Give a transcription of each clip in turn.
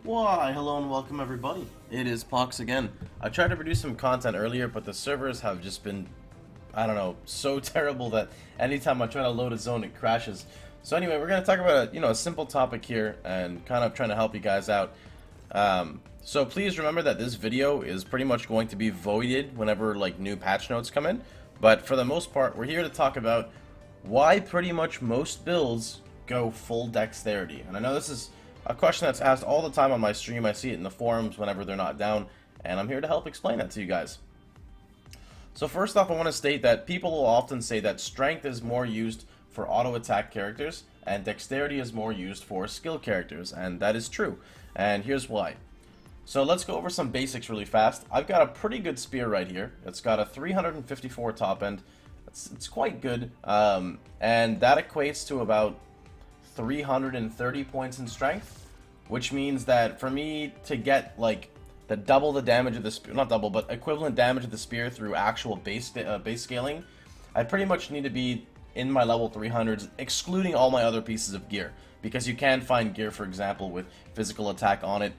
Why, hello and welcome everybody. It is Pohx again. I tried to produce some content earlier, but the servers have just been, I don't know, so terrible that anytime I try to load a zone, it crashes. So anyway, we're going to talk about a simple topic here and kind of trying to help you guys out. So please remember that this video is pretty much going to be voided whenever like new patch notes come in. But for the most part, we're here to talk about why pretty much most builds go full dexterity. And I know this is a question that's asked all the time on my stream. I see it in the forums whenever they're not down, and I'm here to help explain that to you guys. So first off, I want to state that people will often say that strength is more used for auto attack characters and dexterity is more used for skill characters, and that is true. And here's why. So let's go over some basics really fast. I've got a pretty good spear right here. It's got a 354 top end. It's quite good, and that equates to about 330 points in strength, which means that for me to get like double the damage of the spear, not double, but equivalent damage of the spear through actual base scaling, I pretty much need to be in my level 300s, excluding all my other pieces of gear, because you can find gear, for example, with physical attack on it,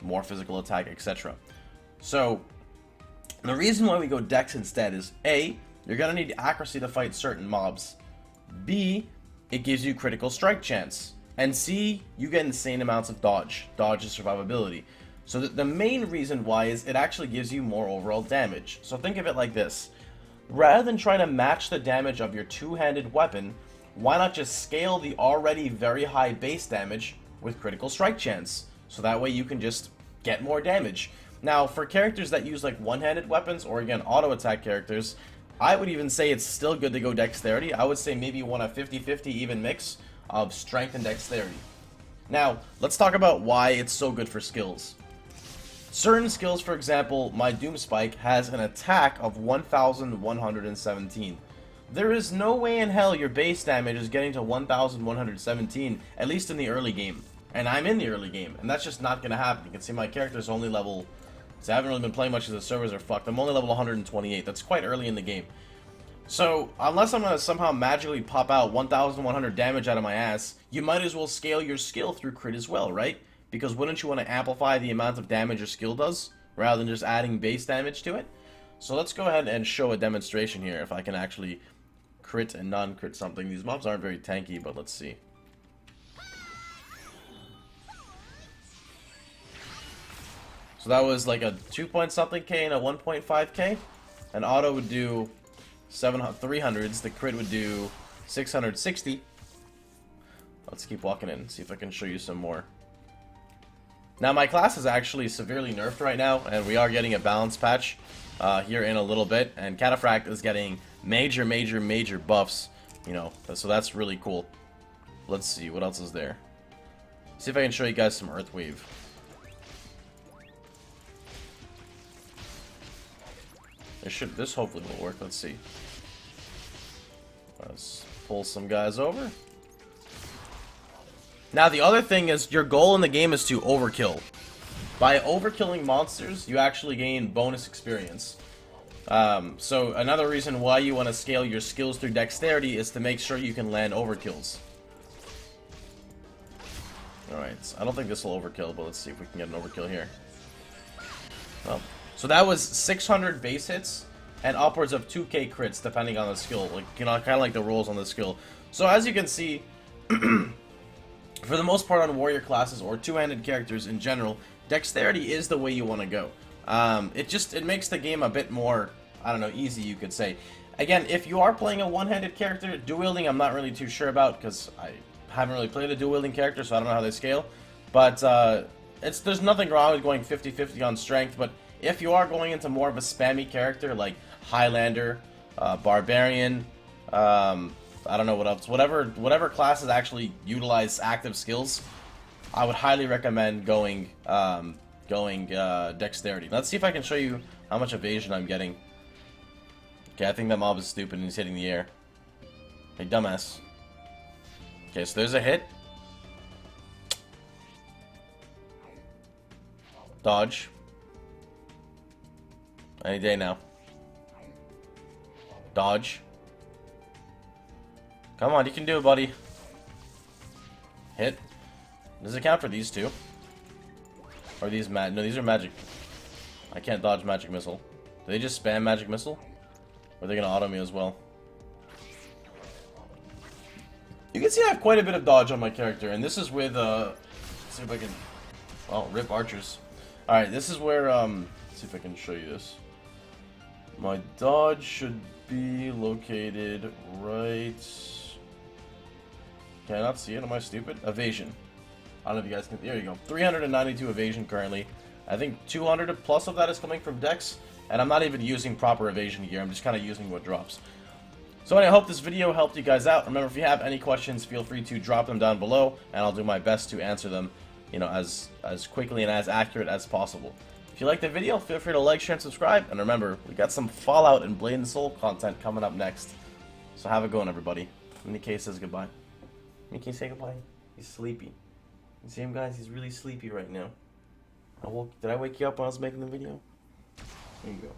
more physical attack, etc. So the reason why we go dex instead is A, you're gonna need accuracy to fight certain mobs, B, it gives you critical strike chance, and C, you get insane amounts of dodge is survivability. So the main reason why is it actually gives you more overall damage. So think of it like this: rather than trying to match the damage of your two-handed weapon, why not just scale the already very high base damage with critical strike chance, so that way you can just get more damage. Now for characters that use like one-handed weapons, or again auto attack characters, I would even say it's still good to go dexterity. I would say maybe you want a 50-50 even mix of strength and dexterity. Now, let's talk about why it's so good for skills. Certain skills, for example, my Doom Spike has an attack of 1,117. There is no way in hell your base damage is getting to 1,117, at least in the early game. And I'm in the early game, and that's just not going to happen. You can see my character's only level... So I haven't really been playing much because the servers are fucked. I'm only level 128. That's quite early in the game. So, unless I'm going to somehow magically pop out 1,100 damage out of my ass, you might as well scale your skill through crit as well, right? Because wouldn't you want to amplify the amount of damage your skill does, rather than just adding base damage to it? So let's go ahead and show a demonstration here, if I can actually crit and non-crit something. These mobs aren't very tanky, but let's see. So that was like a 2 point something K and a 1.5 K. An auto would do 300s. The crit would do 660. Let's keep walking in and see if I can show you some more. Now my class is actually severely nerfed right now, and we are getting a balance patch here in a little bit. And Cataphract is getting major buffs. You know, so that's really cool. Let's see what else is there. See if I can show you guys some Earthwave. This hopefully will work. Let's see. Let's pull some guys over. Now the other thing is, your goal in the game is to overkill. By overkilling monsters, you actually gain bonus experience. So another reason why you want to scale your skills through dexterity is to make sure you can land overkills. Alright, so I don't think this will overkill, but let's see if we can get an overkill here. Oh. So that was 600 base hits and upwards of 2k crits depending on the skill, like, you know, kind of like the rolls on the skill. So as you can see, for the most part on warrior classes or two-handed characters in general, dexterity is the way you want to go. It makes the game a bit more, I don't know, easy, you could say. Again, if you are playing a one-handed character, dual-wielding I'm not really too sure about, because I haven't really played a dual-wielding character, so I don't know how they scale. But there's nothing wrong with going 50-50 on strength, but if you are going into more of a spammy character like Highlander, Barbarian, I don't know what else, whatever classes actually utilize active skills, I would highly recommend going dexterity. Let's see if I can show you how much evasion I'm getting. Okay, I think that mob is stupid and he's hitting the air. Hey, dumbass. Okay, so there's a hit. Dodge. Any day now. Dodge. Come on, you can do it, buddy. Hit. Does it count for these two? Or these no, these are magic. I can't dodge magic missile. Do they just spam magic missile? Or are they gonna auto me as well? You can see I have quite a bit of dodge on my character, and this is with let's see if I can, well, rip archers. Alright, this is where let's see if I can show you this. My dodge should be located right. Can I not see it? Am I stupid? Evasion. I don't know if you guys can. There you go. 392 evasion currently. I think 200 plus of that is coming from DEX, and I'm not even using proper evasion gear. I'm just kind of using what drops. So anyway, I hope this video helped you guys out. Remember, if you have any questions, feel free to drop them down below, and I'll do my best to answer them, you know, as quickly and as accurate as possible. If you liked the video, feel free to like, share, and subscribe. And remember, we got some Fallout and Blade and Soul content coming up next. So have a good one, everybody. Nikkei says goodbye. Nikkei, say goodbye. He's sleepy. You see him, guys? He's really sleepy right now. Did I wake you up when I was making the video? There you go.